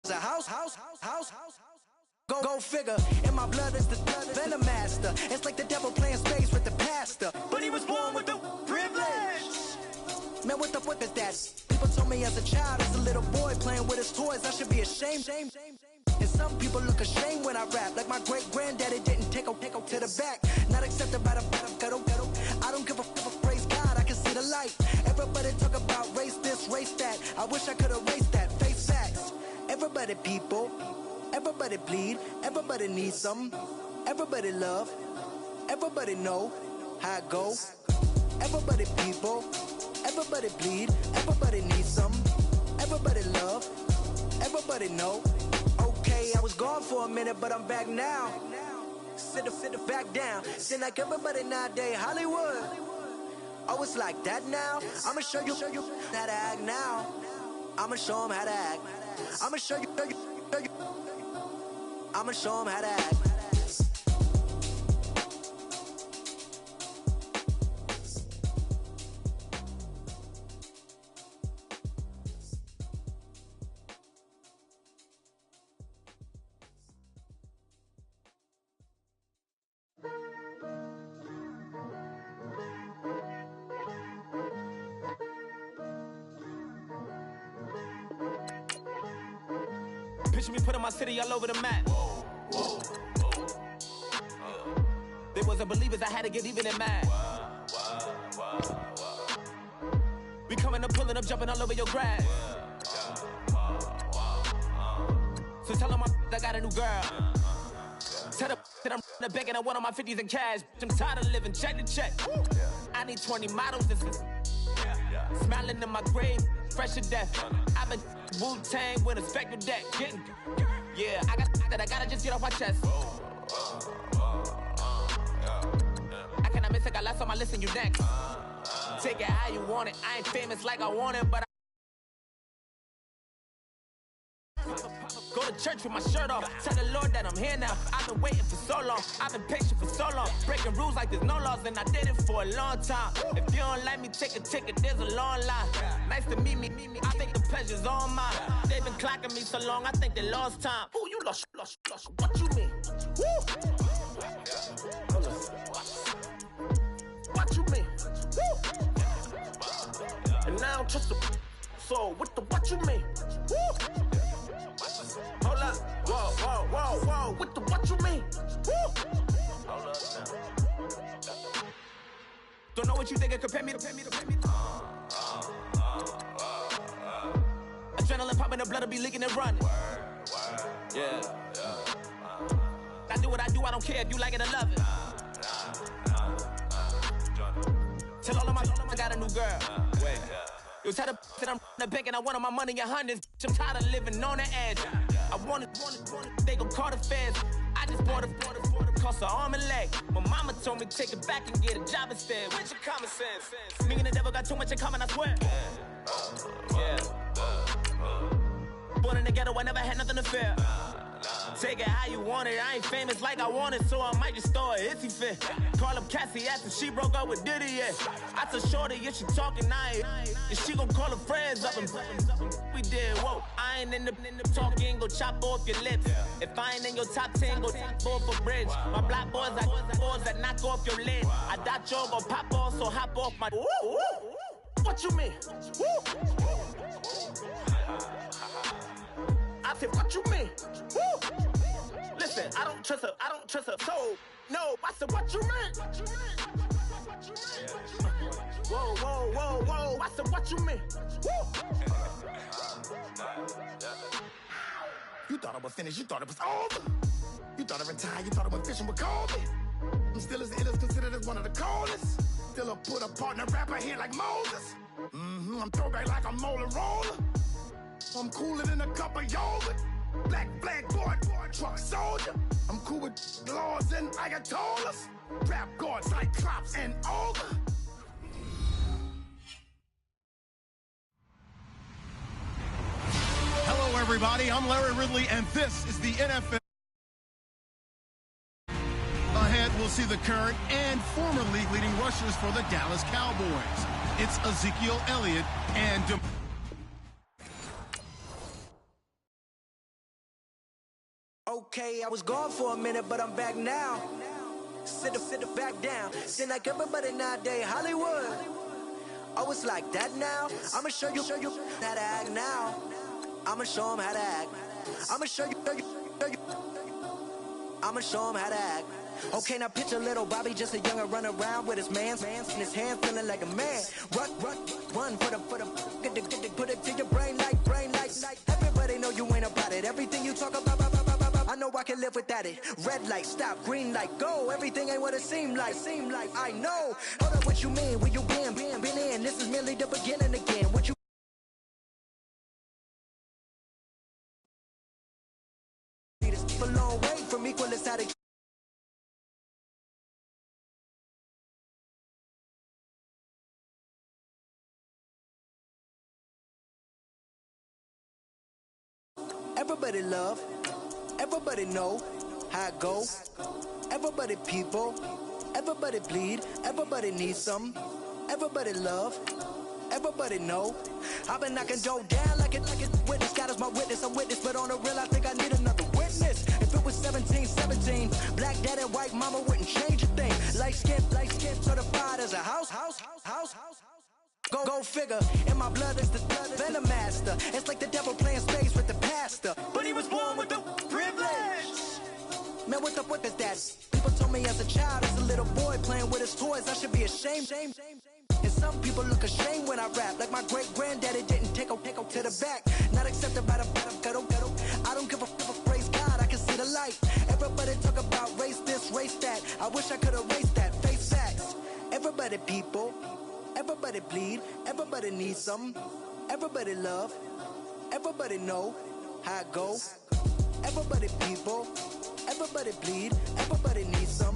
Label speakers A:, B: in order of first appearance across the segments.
A: a house. Go figure. In my blood is the venom master. It's like the devil playing space with the pastor. But he was born with the privilege. Man, what the fuck is that? People told me as a child, as a little boy playing with his toys, I should be ashamed. And some people look ashamed when I rap, like my great granddaddy didn't take a to the back. Not accepted by the ghetto. I don't give a praise God, I can see the light. Everybody talk about race this, race that. I wish I could erase that. Face facts. Everybody people. Everybody bleed, everybody needs some. Everybody love, everybody know how it go. Everybody people, everybody bleed, everybody needs some. Everybody love, everybody know. Okay, I was gone for a minute, but I'm back now. Sit back down. Seem like everybody nowadays Hollywood. Oh, it's like that now. I'ma show you how to act now. I'ma show them how to act. I'ma show you. I'ma show them how to act.
B: Picture me putting my city all over the map. They wasn't believers, I had to get even and mad. We coming up, pulling up, jumping all over your grass. So tell them I got a new girl. Tell them that I'm the back and I want on my 50s in cash. I'm tired of living check to check. I need 20 models. Smiling in my grave, fresh to death. I've been Wu-Tang with a spectral deck. Yeah, I got that I gotta just get off my chest. I cannot miss it, got lots on my list and you next. Take it how you want it. I ain't famous like I want it, but go to church with my shirt off. Tell the Lord that I'm here now. I've been waiting for so long. I've been patient for so long. Breaking rules like there's no laws, and I did it for a long time. If you don't like me, take a ticket. There's a long line. Nice to meet me. I think the pleasure's all mine. They've been clocking me so long, I think they lost time. Ooh, you lost. What you mean? Woo! What you mean? Woo! And now I don't trust the so what you mean? Woo! Hold up, whoa, what you mean? Woo! Hold up now. Don't know what you think it compare me to. Adrenaline popping, the blood'll be leaking and running. Yeah. I do what I do, I don't care if you like it or love it. Tell all of my I got a new girl. Wait. You tell the that I'm the bank and I want all my money in hundreds. I'm tired of living on the edge. I want it, they gon' call the feds. I just bought a cost an arm and leg. My mama told me take it back and get a job instead. Where's your common sense? Me and the devil got too much in common, I swear. Yeah. Born in the ghetto, I never had nothing to fear. Take it how you want it. I ain't famous like I want it, so I might just throw a hissy fit. Call up Cassie after she broke up with Diddy, yeah. I told Shorty if she talking, I ain't. And she gon' call her friends up and we did, whoa. I ain't in the talking, go chop off your lips. If I ain't in your top 10, go top off a bridge. My black boys that knock off your lid. I doubt y'all gon' pop off, so hop off my. What you mean? I said, what you mean? Woo! Listen, I don't trust her soul. No, I said, what you mean? Whoa. I said, what you mean? Woo! You thought I was finished, you thought it was over. You thought I retired, you thought I went fishing with Kobe. I'm still as ill as considered as one of the coldest. Still a put a partner rapper here like Moses. I'm throwback like a molar roller. I'm cooler than a cup of yogurt. Black flag boy, truck soldier. I'm cool with laws and Ayatollahs. Rap gods like Klops and Olga.
C: Hello, everybody. I'm Larry Ridley, and this is the NFL. Ahead, we'll see the current and former league-leading rushers for the Dallas Cowboys. It's Ezekiel Elliott and
A: Okay, I was gone for a minute, but I'm back now. Sit back down. Seem like everybody nowadays, Hollywood. Oh, it's like that now? I'ma show you how to act now. I'ma show them how to act. I'ma show you. I'ma show him how to act. Okay, now picture little Bobby, just a youngin' run around with his man's in his hand, feeling like a man. Run for the put it to your brain like. Everybody know you ain't about it. Everything you talk about, I know I can live without it. Red light, stop, green light, go. Everything ain't what it seem like. I know. Hold up, what you mean? Where you been in? This is merely the beginning again. What you a long way from equal is how to. Everybody love, everybody know how it go. Everybody people, everybody bleed, everybody needs some. Everybody love, everybody know. I've been knocking dough down like it witness. God is my witness, I'm witness, but on the real I think I need another witness. If it was 17, black dad and white mama wouldn't change a thing. Light skin certified as a house. Go figure, in my blood is the venom master. It's like the devil playing space with the pastor. But he was born with the privilege. Man, what up with that? People told me as a child, as a little boy playing with his toys, I should be ashamed. And some people look ashamed when I rap, like my great granddaddy didn't take to the back. Not accepted by the ghetto. I don't give a praise God, I can see the light. Everybody talk about race this, race that. I wish I could erase that, face facts. Everybody people. Everybody bleed, everybody needs some. Everybody love, everybody know how it go. Everybody people, everybody bleed, everybody needs some.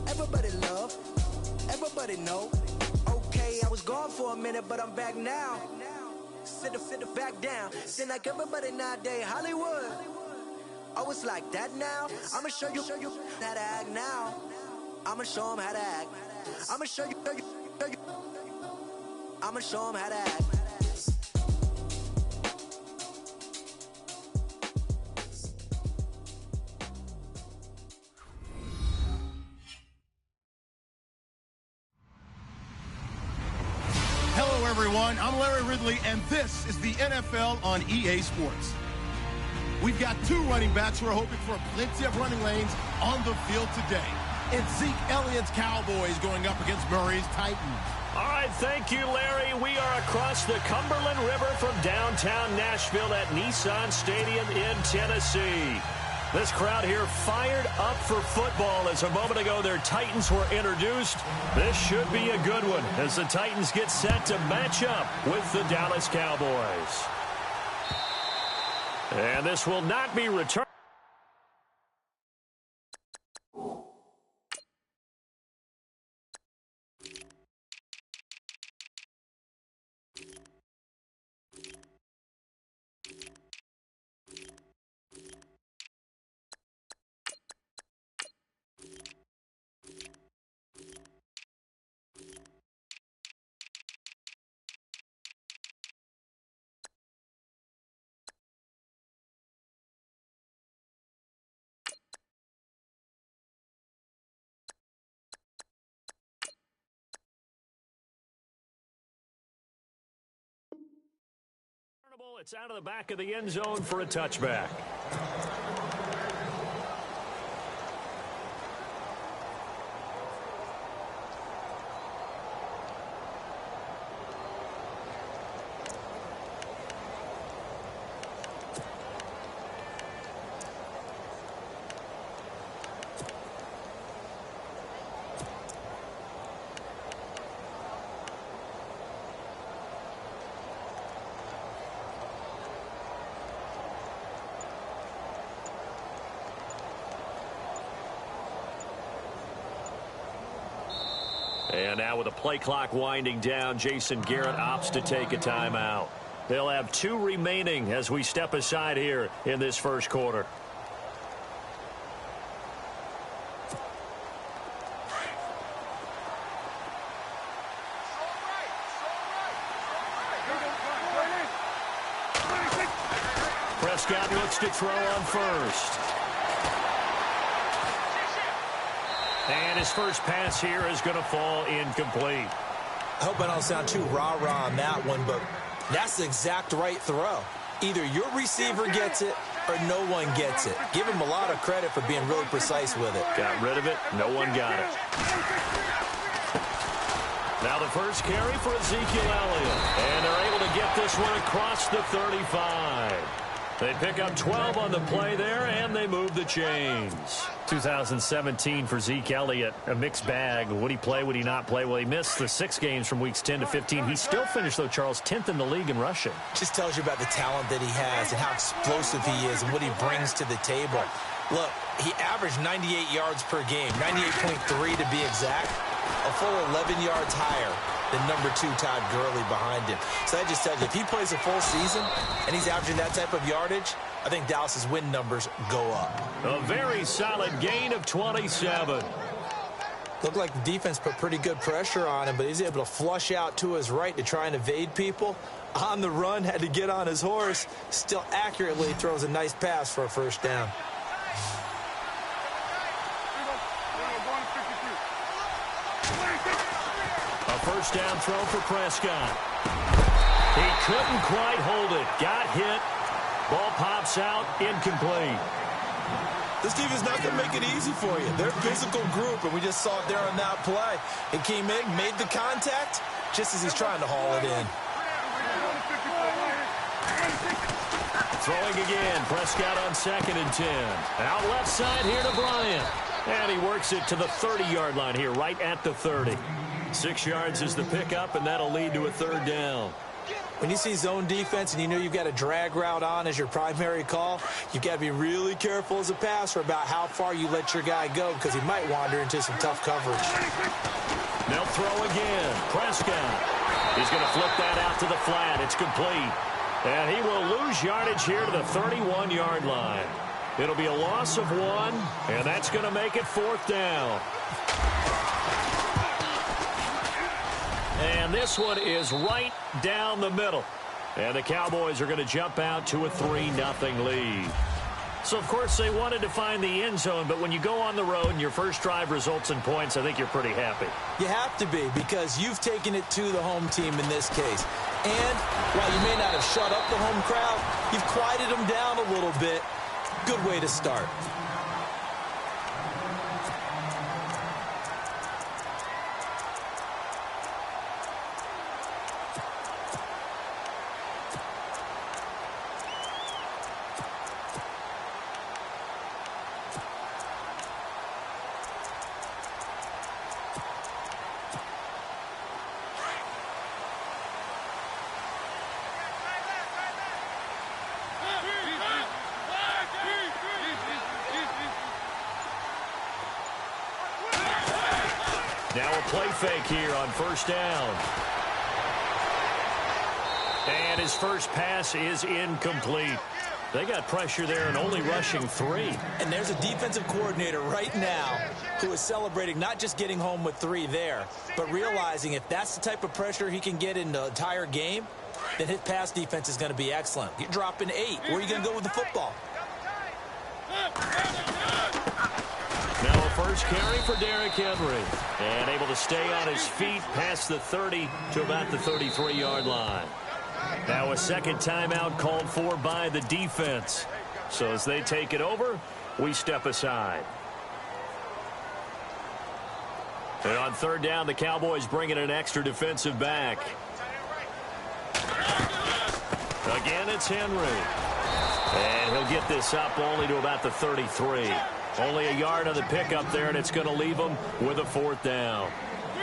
A: Everybody love, everybody know. Okay, I was gone for a minute, but I'm back now. Sit back down. Seem like everybody nowadays, Hollywood. Oh, it's like that now? I'ma show you how to act now. I'ma show them how to act. I'ma show you. I'ma show him how to act.
C: Hello, everyone. I'm Larry Ridley, and this is the NFL on EA Sports. We've got two running backs who are hoping for plenty of running lanes on the field today. It's Zeke Elliott's Cowboys going up against Murray's Titans.
D: All right, thank you, Larry. We are across the Cumberland River from downtown Nashville at Nissan Stadium in Tennessee. This crowd here fired up for football as a moment ago their Titans were introduced. This should be a good one as the Titans get set to match up with the Dallas Cowboys. And this will not be returned. It's out of the back of the end zone for a touchback. And now with the play clock winding down, Jason Garrett opts to take a timeout. They'll have 2 remaining as we step aside here in this first quarter. Prescott looks to throw on first. And his first pass here is going to fall incomplete.
E: I hope I don't sound too rah-rah on that one, but that's the exact right throw. Either your receiver gets it or no one gets it. Give him a lot of credit for being really precise with it.
D: Got rid of it. No one got it. Now the first carry for Ezekiel Elliott. And they're able to get this one across the 35. They pick up 12 on the play there, and they move the chains. 2017 for Zeke Elliott, a mixed bag. Would he play, would he not play? Well, he missed the 6 games from weeks 10 to 15. He still finished, though, Charles, 10th in the league in rushing.
E: Just tells you about the talent that he has and how explosive he is and what he brings to the table. Look, he averaged 98 yards per game, 98.3 to be exact, a full 11 yards higher than number 2 Todd Gurley behind him. So that just tells you, if he plays a full season and he's averaging that type of yardage, I think Dallas's win numbers go up.
D: A very solid gain of 27.
E: Looked like the defense put pretty good pressure on him, but he's able to flush out to his right to try and evade people. On the run, had to get on his horse. Still accurately throws a nice pass for a first down.
D: First down throw for Prescott. He couldn't quite hold it. Got hit. Ball pops out. Incomplete.
E: This defense is not going to make it easy for you. They're a physical group, and we just saw it there on that play. It came in, made the contact, just as he's trying to haul it in.
D: Throwing again. Prescott on 2nd and 10. Out left side here to Bryant. And he works it to the 30-yard line here, right at the 30. 6 yards is the pickup, and that'll lead to a 3rd down.
E: When you see zone defense and you know you've got a drag route on as your primary call, you've got to be really careful as a passer about how far you let your guy go because he might wander into some tough coverage.
D: They'll throw again. Prescott. He's going to flip that out to the flat. It's complete. And he will lose yardage here to the 31-yard line. It'll be a loss of 1, and that's going to make it 4th down. And this one is right down the middle. And the Cowboys are going to jump out to a 3-0 lead. So, of course, they wanted to find the end zone, but when you go on the road and your first drive results in points, I think you're pretty happy.
E: You have to be, because you've taken it to the home team in this case. And while you may not have shut up the home crowd, you've quieted them down a little bit. Good way to start.
D: Now a play fake here on 1st down. And his first pass is incomplete. They got pressure there and only rushing 3.
E: And there's a defensive coordinator right now who is celebrating not just getting home with 3 there, but realizing if that's the type of pressure he can get in the entire game, then his pass defense is going to be excellent. You're dropping 8. Where are you going to go with the football?
D: Now a first carry for Derrick Henry. And able to stay on his feet past the 30 to about the 33-yard line. Now a second timeout called for by the defense. So as they take it over, we step aside. And on 3rd down, the Cowboys bring in an extra defensive back. Again, it's Henry. And he'll get this up only to about the 33. Only a yard on the pickup there, and it's going to leave them with a 4th down.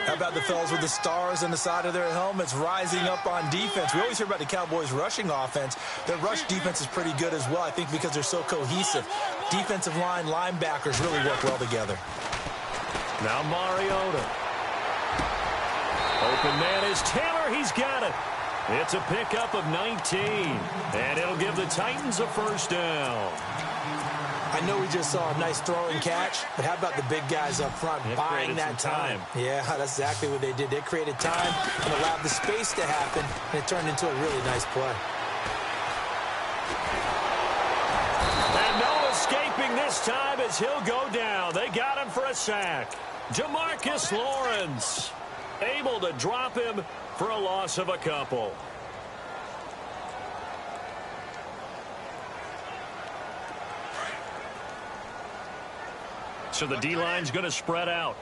E: How about the fellas with the stars on the side of their helmets rising up on defense? We always hear about the Cowboys' rushing offense. Their rush defense is pretty good as well, I think, because they're so cohesive. Defensive line, linebackers really work well together.
D: Now Mariota. Open man is Taylor. He's got it. It's a pickup of 19, and it'll give the Titans a 1st down.
E: I know we just saw a nice throw and catch, but how about the big guys up front buying that time? Yeah, that's exactly what they did. They created time and allowed the space to happen, and it turned into a really nice play.
D: And no escaping this time as he'll go down. They got him for a sack. Demarcus Lawrence able to drop him for a loss of a couple. So the D-line's going to spread out.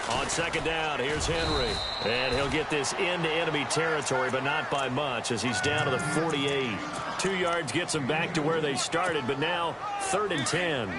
D: On second down, here's Henry. And he'll get this into enemy territory, but not by much as he's down to the 48. 2 yards gets him back to where they started, but now 3rd and 10.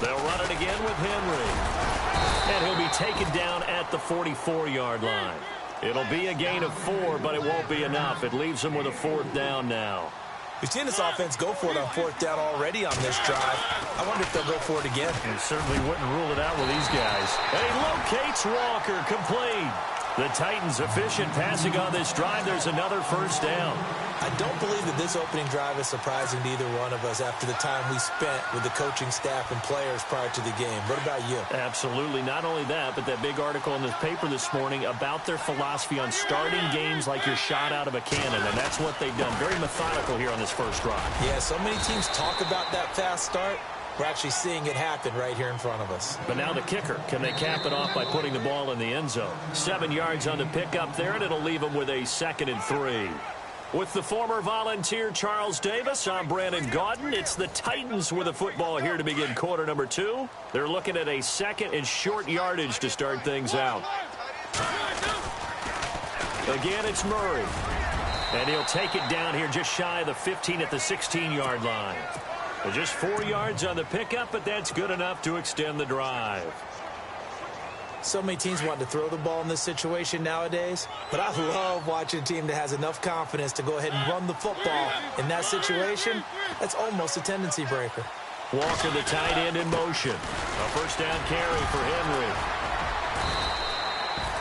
D: They'll run it again with Henry. And he'll be taken down at the 44-yard line. It'll be a gain of 4, but it won't be enough. It leaves them with a 4th down now.
E: We've seen this offense go for it on 4th down already on this drive. I wonder if they'll go for it again.
D: You certainly wouldn't rule it out with these guys. And he locates Walker, complete. The Titans efficient passing on this drive. There's another 1st down.
E: I don't believe that this opening drive is surprising to either one of us after the time we spent with the coaching staff and players prior to the game. What about you?
D: Absolutely. Not only that, but that big article in this paper this morning about their philosophy on starting games like you're shot out of a cannon, and that's what they've done. Very methodical here on this first drive.
E: Yeah, so many teams talk about that fast start. We're actually seeing it happen right here in front of us.
D: But now the kicker. Can they cap it off by putting the ball in the end zone? 7 yards on the pickup there, and it'll leave them with a 2nd and 3. With the former Volunteer Charles Davis, I'm Brandon Gaudin. It's the Titans with the football here to begin quarter number 2. They're looking at a 2nd and short yardage to start things out. Again, it's Murray. And he'll take it down here just shy of the 15 at the 16-yard line. Just 4 yards on the pickup, but that's good enough to extend the drive.
E: So many teams want to throw the ball in this situation nowadays, but I love watching a team that has enough confidence to go ahead and run the football in that situation. That's almost a tendency breaker.
D: Walker, the tight end, in motion. A 1st down carry for Henry.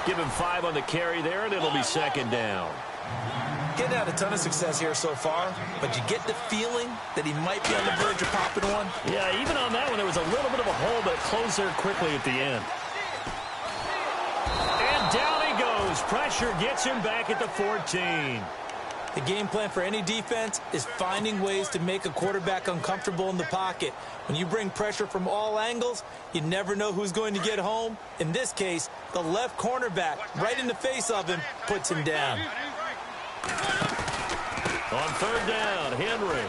D: Give him 5 on the carry there, and it'll be 2nd down.
E: Getting out a ton of success here so far, but you get the feeling that he might be on the verge of popping one.
D: Yeah, even on that one, there was a little bit of a hole, but it closed there quickly at the end. And down he goes. Pressure gets him back at the 14.
E: The game plan for any defense is finding ways to make a quarterback uncomfortable in the pocket. When you bring pressure from all angles, you never know who's going to get home. In this case, the left cornerback, right in the face of him, puts him down.
D: On 3rd down, Henry.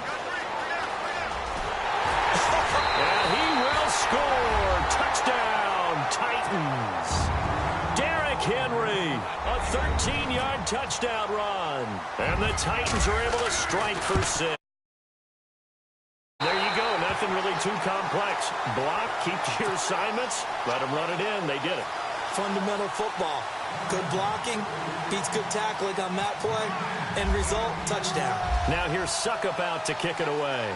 D: And he will score. Touchdown, Titans. Derrick Henry, a 13-yard touchdown run. And the Titans are able to strike for 6. There you go. Nothing really too complex. Block, keep to your assignments, let them run it in. They did it.
E: Fundamental football. Good blocking, beats good tackling on that play. End result, touchdown.
D: Now here's Suckup out to kick it away.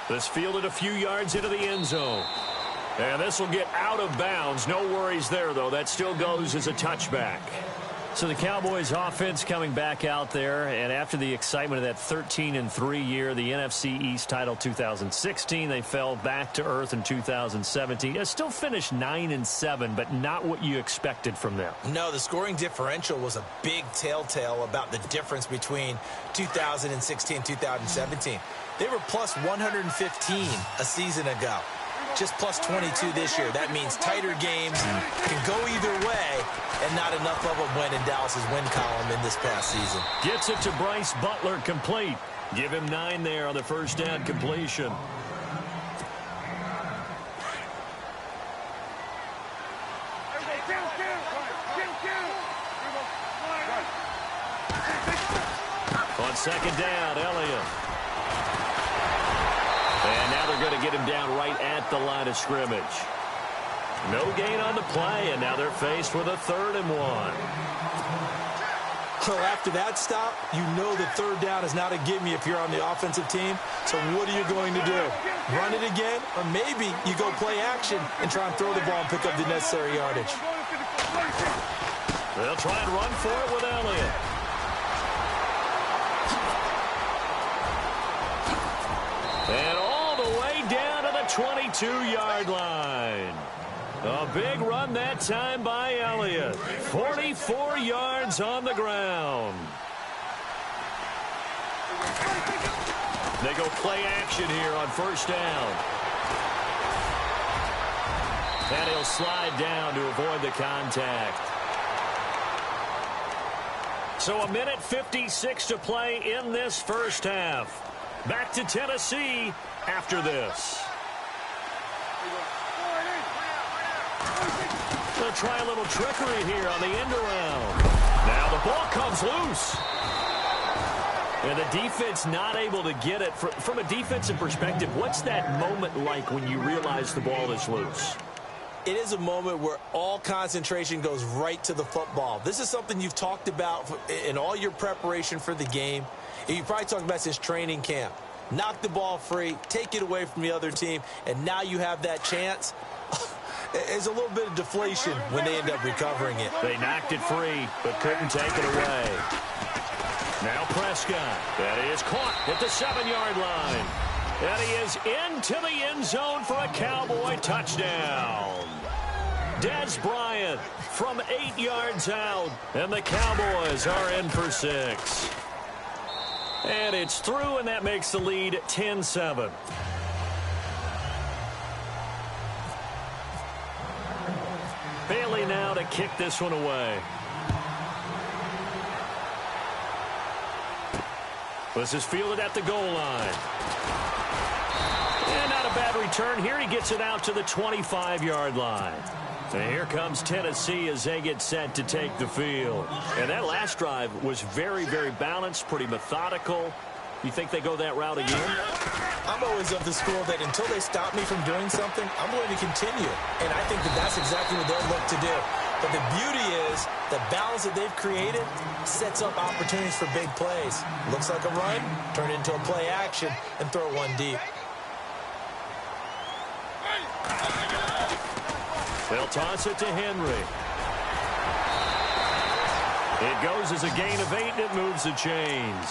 D: This fielded a few yards into the end zone. And this will get out of bounds. No worries there, though. That still goes as a touchback. So the Cowboys offense coming back out there, and after the excitement of that 13-3 year, the NFC East title 2016, they fell back to earth in 2017. They still finished 9-7, but not what you expected from them.
E: No, the scoring differential was a big telltale about the difference between 2016 and 2017. They were plus 115 a season ago. Just plus 22 this year. That means tighter games can go either way, and not enough of them went in Dallas's win column in this past season.
D: Gets it to Bryce Butler, complete. Give him 9 there on the 1st down completion. On 2nd down, Elliott. And now they're going to get him down right at the line of scrimmage. No gain on the play, and now they're faced with a 3rd and 1.
E: Well, after that stop, you know the 3rd down is not a gimme if you're on the offensive team. So what are you going to do? Run it again? Or maybe you go play action and try and throw the ball and pick up the necessary yardage.
D: They'll try and run for it with Elliott. And all the way down to the 22-yard line. A big run that time by Elliott. 44 yards on the ground. They go play action here on first down. And he'll slide down to avoid the contact. So a minute 56 to play in this first half. Back to Tennessee after this. They'll try a little trickery here on the end around. Now the ball comes loose. And the defense not able to get it. From a defensive perspective, what's that moment like when you realize the ball is loose?
E: It is a moment where all concentration goes right to the football. This is something you've talked about in all your preparation for the game. And you probably talked about since training camp. Knock the ball free, take it away from the other team, and now you have that chance. There's a little bit of deflation when they end up recovering it.
D: They knocked it free, but couldn't take it away. Now Prescott. That is caught at the 7-yard line. And he is into the end zone for a Cowboy touchdown. Dez Bryant from 8 yards out. And the Cowboys are in for 6. And it's through, and that makes the lead 10-7. Bailey now to kick this one away. This is fielded at the goal line. And not a bad return here. He gets it out to the 25-yard line. And here comes Tennessee as they get set to take the field. And that last drive was very, very balanced, pretty methodical. You think they go that route again?
E: I'm always of the school that until they stop me from doing something, I'm going to continue. And I think that that's exactly what they'll look to do. But the beauty is the balance that they've created sets up opportunities for big plays. Looks like a run, turn it into a play action, and throw one deep.
D: They'll toss it to Henry. It goes as a gain of 8, and it moves the chains.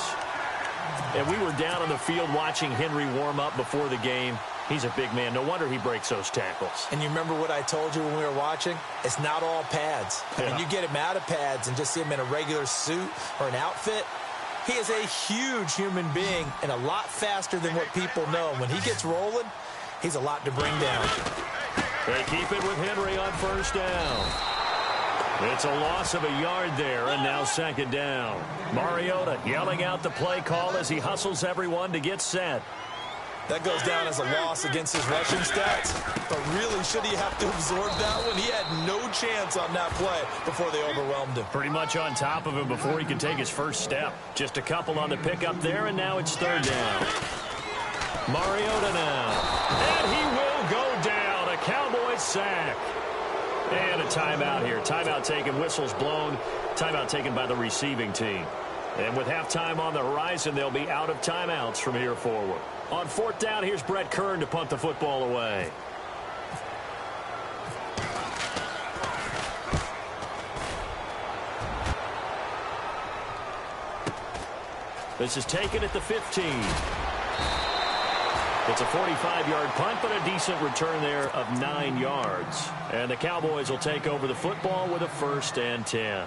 D: And we were down on the field watching Henry warm up before the game. He's a big man. No wonder he breaks those tackles.
E: And you remember what I told you when we were watching? It's not all pads. I mean, you get him out of pads and just see him in a regular suit or an outfit. He is a huge human being and a lot faster than what people know. When he gets rolling, he's a lot to bring down.
D: They keep it with Henry on first down. It's a loss of a yard there, and now second down. Mariota yelling out the play call as he hustles everyone to get set.
E: That goes down as a loss against his rushing stats. But really, should he have to absorb that one? He had no chance on that play before they overwhelmed him.
D: Pretty much on top of him before he could take his first step. Just a couple on the pickup there, and now it's third down. Mariota now. And he will go down. A Cowboys sack. And a timeout here. Timeout taken, whistles blown. Timeout taken by the receiving team. And with halftime on the horizon, they'll be out of timeouts from here forward. On fourth down, here's Brett Kern to punt the football away. This is taken at the 15. It's a 45-yard punt, but a decent return there of 9 yards. And the Cowboys will take over the football with a 1st and 10.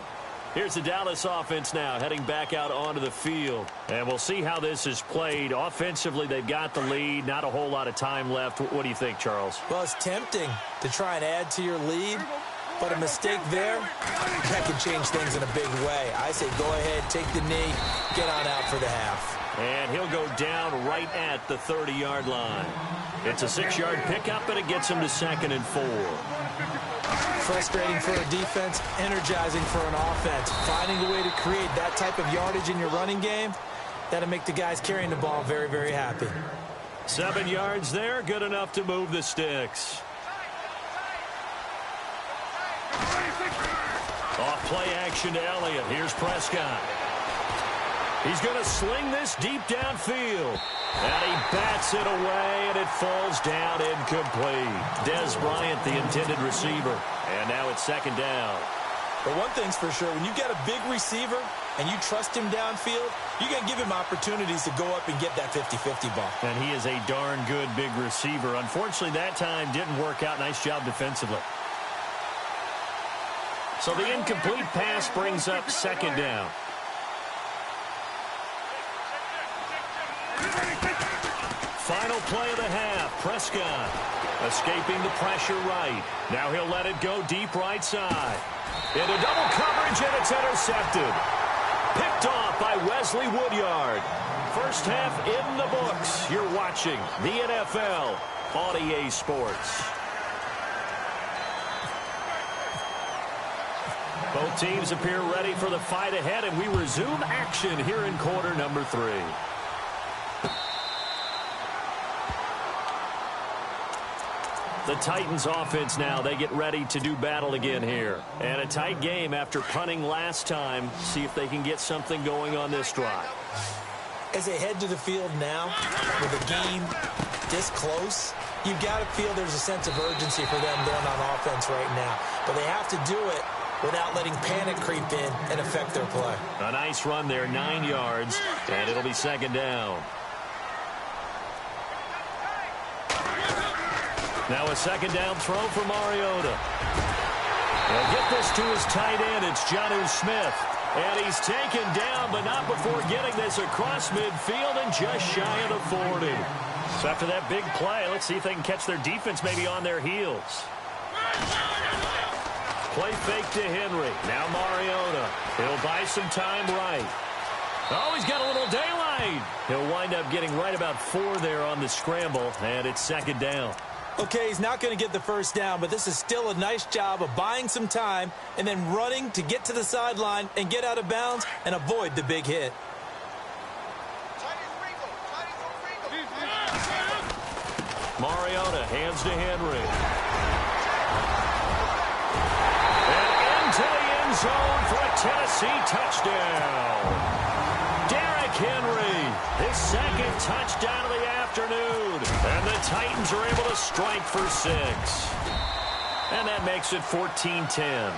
D: Here's the Dallas offense now heading back out onto the field. And we'll see how this is played. Offensively, they've got the lead. Not a whole lot of time left. What do you think, Charles?
E: Well, it's tempting to try and add to your lead. But a mistake there, that can change things in a big way. I say go ahead, take the knee, get on out for the half.
D: And he'll go down right at the 30-yard line. It's a 6-yard pickup, and it gets him to 2nd and 4.
E: Frustrating for a defense, energizing for an offense. Finding a way to create that type of yardage in your running game, that'll make the guys carrying the ball very, very happy.
D: 7 yards there, good enough to move the sticks. Off play action to Elliott. Here's Prescott. He's going to sling this deep downfield. And he bats it away, and it falls down incomplete. Dez Bryant, the intended receiver. And now it's 2nd down.
E: But one thing's for sure, when you've got a big receiver and you trust him downfield, you're going to give him opportunities to go up and get that 50-50 ball.
D: And he is a darn good big receiver. Unfortunately, that time didn't work out. Nice job defensively. So the incomplete pass brings up second down. Final play of the half. Prescott escaping the pressure right. Now he'll let it go deep right side. Into double coverage, and it's intercepted. Picked off by Wesley Woodyard. First half in the books. You're watching the NFL on EA Sports. Both teams appear ready for the fight ahead, and we resume action here in quarter number 3. The Titans offense now, they get ready to do battle again here. And a tight game after punting last time. See if they can get something going on this drive.
E: As they head to the field now, with the game this close, you've got to feel there's a sense of urgency for them going on offense right now. But they have to do it without letting panic creep in and affect their play.
D: A nice run there, 9 yards, and it'll be second down. Now a second down throw for Mariota. He'll get this to his tight end. It's Jonnu Smith. And he's taken down, but not before getting this across midfield and just shy of the 40. So after that big play, let's see if they can catch their defense maybe on their heels. Play fake to Henry. Now Mariota. He'll buy some time right. Oh, he's got a little daylight. He'll wind up getting right about 4 there on the scramble, and it's second down.
E: Okay, he's not going to get the first down, but this is still a nice job of buying some time and then running to get to the sideline and get out of bounds and avoid the big hit.
D: Mariota hands to Henry. And into the end zone for a Tennessee touchdown. Derrick Henry, his second touchdown of the afternoon. And the Titans are able to strike for 6. And that makes it 14-10.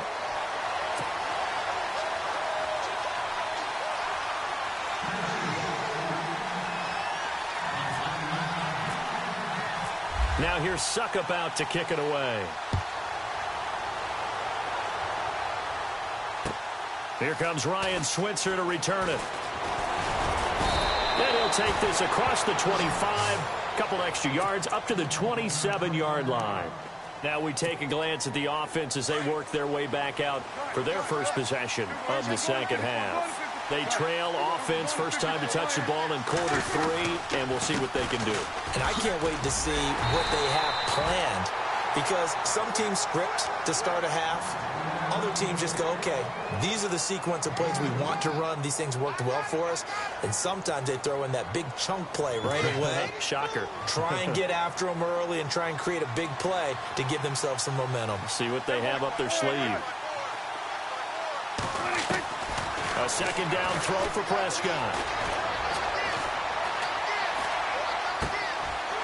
D: Now here's Suckup out to kick it away. Here comes Ryan Switzer to return it. And he'll take this across the 25. Couple extra yards up to the 27-yard line. Now we take a glance at the offense as they work their way back out for their first possession of the second half. They trail offense, first time to touch the ball in quarter 3, and we'll see what they can do.
E: And I can't wait to see what they have planned, because some teams script to start a half. Other teams just go, okay, these are the sequence of plays we want to run. These things worked well for us. And sometimes they throw in that big chunk play right away.
D: Shocker.
E: Try and get after them early and try and create a big play to give themselves some momentum.
D: See what they have up their sleeve. A second down throw for Prescott.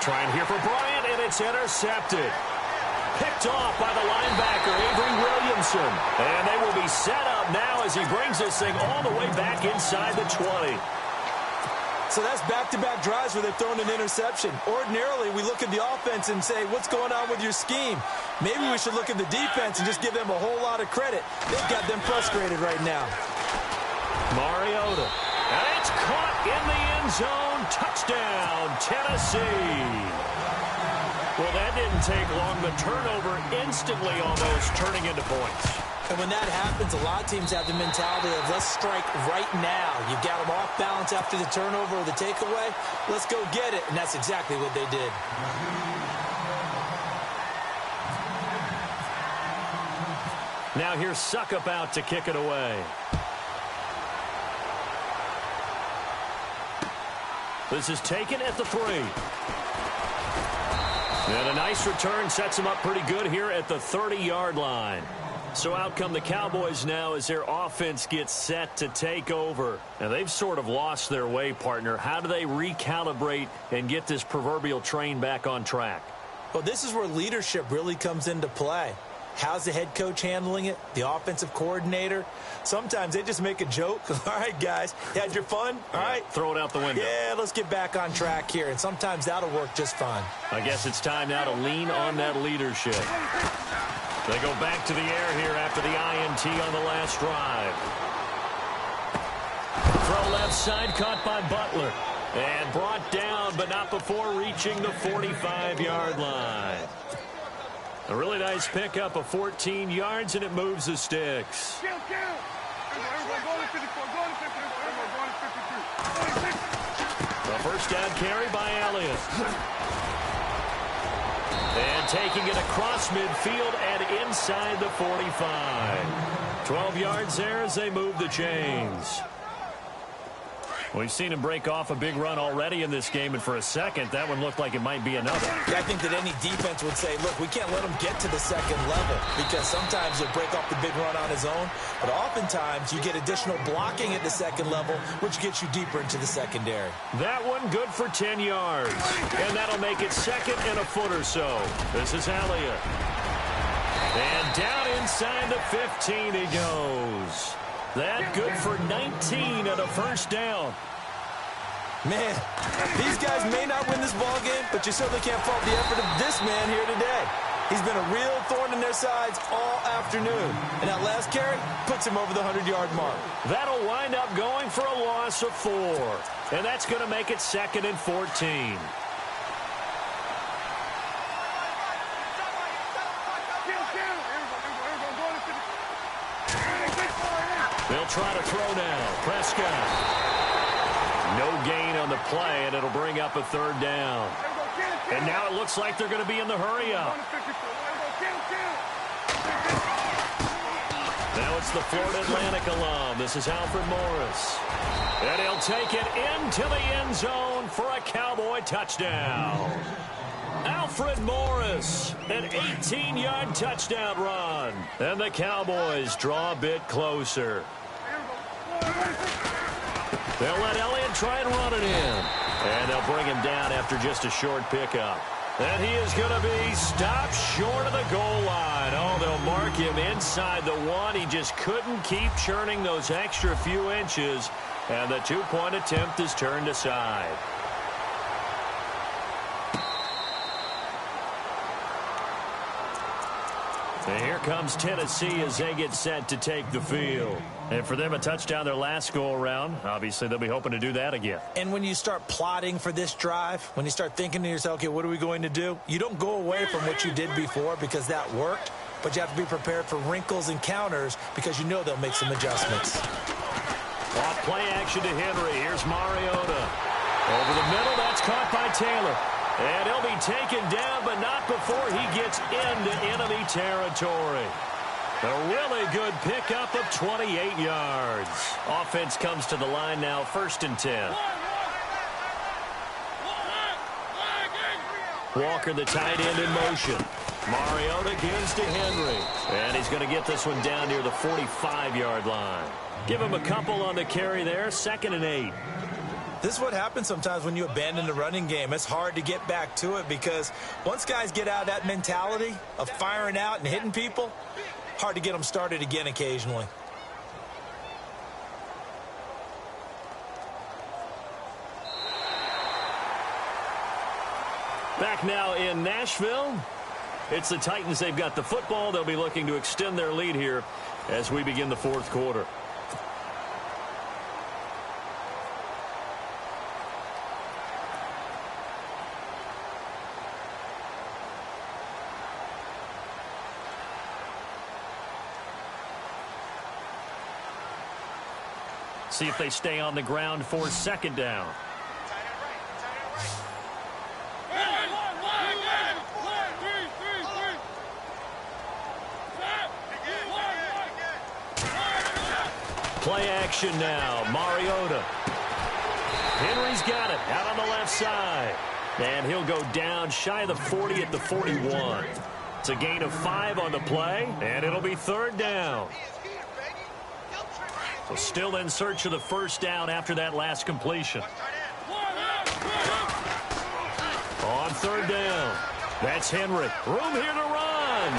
D: Trying here for Bryant, and it's intercepted. Picked off by the linebacker, Avery Williamson. And they will be set up now as he brings this thing all the way back inside the 20.
E: So that's back-to-back drives where they've thrown an interception. Ordinarily, we look at the offense and say, what's going on with your scheme? Maybe we should look at the defense and just give them a whole lot of credit. They've got them frustrated right now.
D: Mariota. And it's caught in the end zone. Touchdown, Tennessee. Well, that didn't take long. The turnover instantly almost turning into points.
E: And when that happens, a lot of teams have the mentality of let's strike right now. You've got them off balance after the turnover or the takeaway. Let's go get it. And that's exactly what they did.
D: Now here's Suckup out to kick it away. This is taken at the 3. And a nice return sets them up pretty good here at the 30-yard line. So out come the Cowboys now as their offense gets set to take over. And they've sort of lost their way, partner. How do they recalibrate and get this proverbial train back on track?
E: Well, this is where leadership really comes into play. How's the head coach handling it? The offensive coordinator? Sometimes they just make a joke. All right, guys, you had your fun? All right.
D: Throw it out the window.
E: Yeah, let's get back on track here, and sometimes that'll work just fine.
D: I guess it's time now to lean on that leadership. They go back to the air here after the INT on the last drive. Throw left side, caught by Butler. And brought down, but not before reaching the 45-yard line. A really nice pickup of 14 yards, and it moves the sticks. The first down carry by Elliott. And taking it across midfield and inside the 45. 12 yards there as they move the chains. We've seen him break off a big run already in this game, and for a second, that one looked like it might be another.
E: Yeah, I think that any defense would say, look, we can't let him get to the second level, because sometimes he'll break off the big run on his own, but oftentimes you get additional blocking at the second level, which gets you deeper into the secondary.
D: That one good for 10 yards, and that'll make it second and a foot or so. This is Elliott. And down inside the 15 he goes. That good for 19 and a first down.
E: Man, these guys may not win this ball game, but you certainly can't fault the effort of this man here today. He's been a real thorn in their sides all afternoon. And that last carry puts him over the 100-yard mark.
D: That'll wind up going for a loss of 4. And that's going to make it second and 14. They'll try to throw now. Prescott. No gain on the play, and it'll bring up a third down. And now it looks like they're going to be in the hurry-up. Now it's the Florida Atlantic alum. This is Alfred Morris. And he'll take it into the end zone for a Cowboy touchdown. Alfred Morris, an 18-yard touchdown run. And the Cowboys draw a bit closer. They'll let Elliott try and run it in. And they'll bring him down after just a short pickup. And he is going to be stopped short of the goal line. Oh, they'll mark him inside the 1. He just couldn't keep churning those extra few inches. And the two-point attempt is turned aside. And here comes Tennessee as they get set to take the field. And for them, a touchdown their last go-around. Obviously, they'll be hoping to do that again.
E: And when you start plotting for this drive, when you start thinking to yourself, okay, what are we going to do? You don't go away from what you did before because that worked, but you have to be prepared for wrinkles and counters because you know they'll make some adjustments.
D: Off play action to Henry. Here's Mariota. Over the middle, that's caught by Taylor. And he'll be taken down, but not before he gets into enemy territory. A really good pickup of 28 yards. Offense comes to the line now, 1st and 10. Walker, the tight end, in motion. Mariota gives to Henry. And he's going to get this one down near the 45-yard line. Give him a couple on the carry there, 2nd and 8.
E: This is what happens sometimes when you abandon the running game. It's hard to get back to it because once guys get out of that mentality of firing out and hitting people, hard to get them started again occasionally.
D: Back now in Nashville. It's the Titans. They've got the football. They'll be looking to extend their lead here as we begin the 4th quarter. See if they stay on the ground for 2nd down. Play action now. Mariota. Henry's got it out on the left side. And he'll go down shy of the 40 at the 41. It's a gain of 5 on the play, and it'll be 3rd down. So still in search of the 1st down after that last completion. On 3rd down. That's Henry. Room here to run.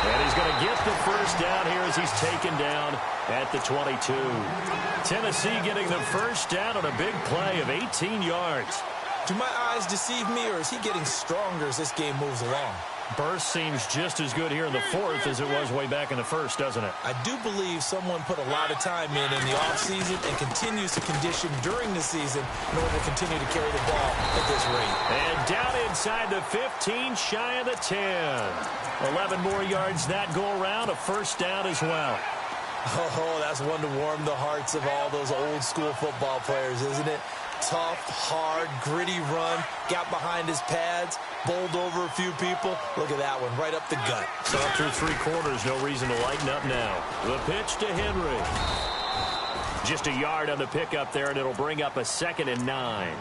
D: And he's going to get the first down here as he's taken down at the 22. Tennessee getting the first down on a big play of 18 yards.
E: Do my eyes deceive me, or is he getting stronger as this game moves along?
D: Burst seems just as good here in the fourth as it was way back in the first, doesn't it?
E: I do believe someone put a lot of time in the offseason and continues to condition during the season in order to continue to carry the ball at this rate.
D: And down inside the 15, shy of the 10. 11 more yards that go around, a first down as well.
E: Oh, that's one to warm the hearts of all those old school football players, isn't it? Tough, hard, gritty run, got behind his pads, bowled over a few people. Look at that one, right up the gut.
D: So through 3 quarters, no reason to lighten up now. The pitch to Henry. Just a yard on the pickup there, and it'll bring up a 2nd and 9.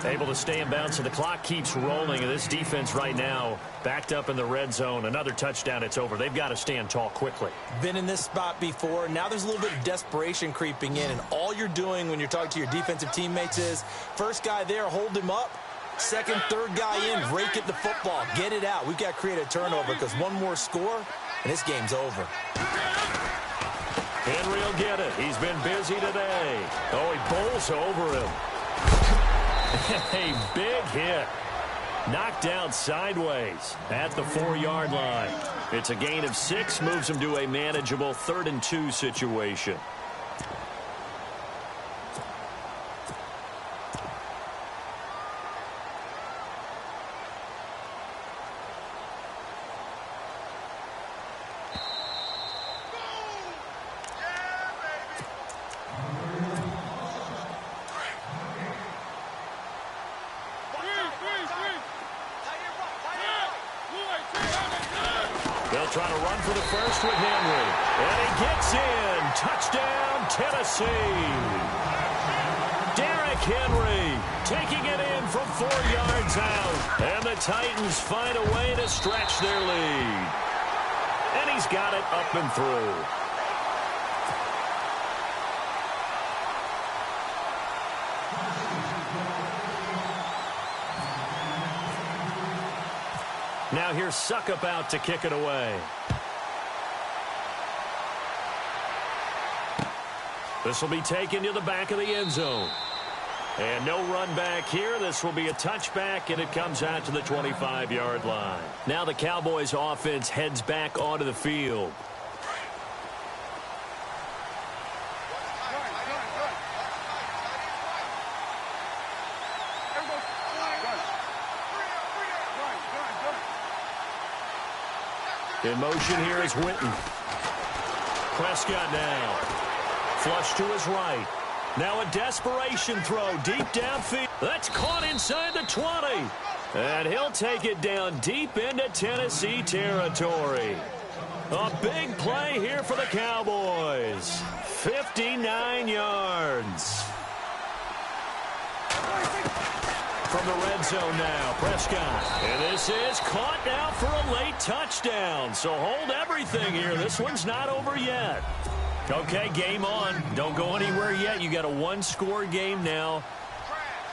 D: Able to stay in bounds, so the clock keeps rolling, and this defense right now backed up in the red zone. Another touchdown, it's over. They've got to stand tall quickly.
E: Been in this spot before. Now there's a little bit of desperation creeping in, and all you're doing when you're talking to your defensive teammates is first guy there, hold him up. Second, third guy in, rake at the football. Get it out. We've got to create a turnover because one more score, and this game's over.
D: Henry will get it. He's been busy today. Oh, he bowls over him. A big hit. Knocked down sideways at the 4-yard line. It's a gain of 6, moves him to a manageable 3rd and 2 situation. They'll try to run for the first with Henry. And he gets in. Touchdown, Tennessee. Derrick Henry taking it in from 4 yards out. And the Titans find a way to stretch their lead. And he's got it up and through. Now here's Suckup out to kick it away. This will be taken to the back of the end zone. And no run back here. This will be a touchback, and it comes out to the 25-yard line. Now the Cowboys offense heads back onto the field. In motion here is Witten. Prescott now. Flush to his right. Now a desperation throw deep downfield. That's caught inside the 20. And he'll take it down deep into Tennessee territory. A big play here for the Cowboys. 59 yards. From the red zone now, Prescott. And this is caught now for a late touchdown. So hold everything here. This one's not over yet. Okay, game on. Don't go anywhere yet. You got a 1-score game now.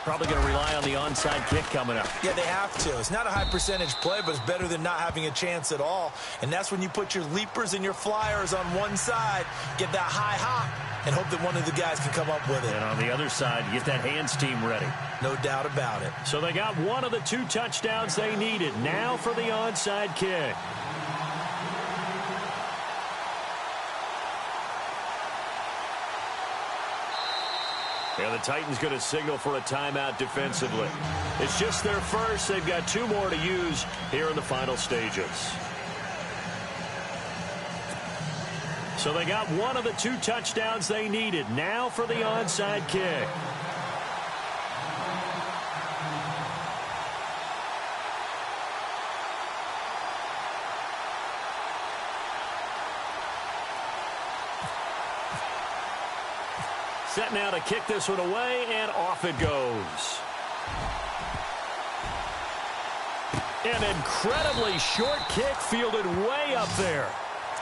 D: Probably going to rely on the onside kick coming up.
E: Yeah, they have to. It's not a high percentage play, but it's better than not having a chance at all. And that's when you put your leapers and your flyers on one side, get that high hop, and hope that one of the guys can come up with it.
D: And on the other side, get that hands team ready.
E: No doubt about it.
D: So they got one of the 2 touchdowns they needed. Now for the onside kick. And the Titans going to signal for a timeout defensively. It's just their first. They've got 2 more to use here in the final stages. So they got one of the 2 touchdowns they needed. Now for the onside kick. Set now to kick this one away, and off it goes. An incredibly short kick fielded way up there.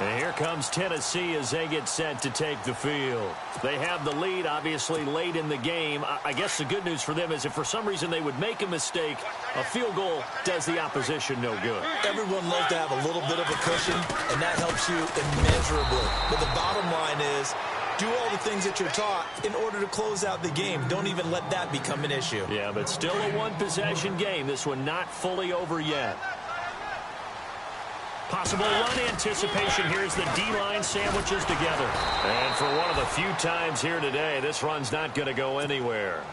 D: And here comes Tennessee as they get set to take the field. They have the lead, obviously, late in the game. I guess the good news for them is if for some reason they would make a mistake, a field goal does the opposition no good.
E: Everyone loves to have a little bit of a cushion, and that helps you immeasurably. But the bottom line is, do all the things that you're taught in order to close out the game. Don't even let that become an issue.
D: Yeah, but still a one-possession game. This one not fully over yet. Possible run anticipation. Here's the D-line sandwiches together. And for one of the few times here today, this run's not going to go anywhere.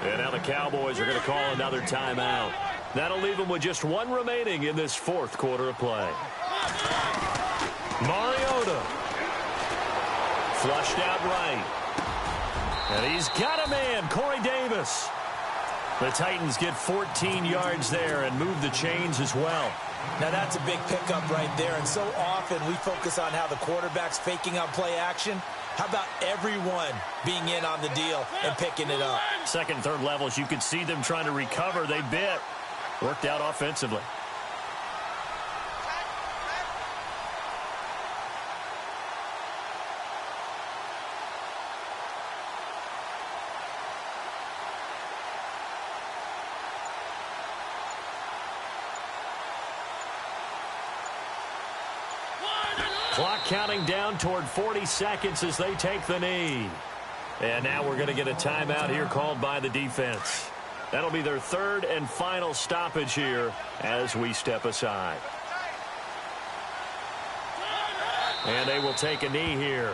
D: And now the Cowboys are going to call another timeout. That'll leave them with just one remaining in this fourth quarter of play. Mariota. Flushed out right. And he's got a man, Corey Davis. The Titans get 14 yards there and move the chains as well.
E: Now that's a big pickup right there, and so often we focus on how the quarterback's faking on play action. How about everyone being in on the deal and picking it up?
D: Second, third levels, you could see them trying to recover. They bit. Worked out offensively. Clock counting down toward 40 seconds as they take the knee. And now we're going to get a timeout here called by the defense. That'll be their third and final stoppage here as we step aside. And they will take a knee here.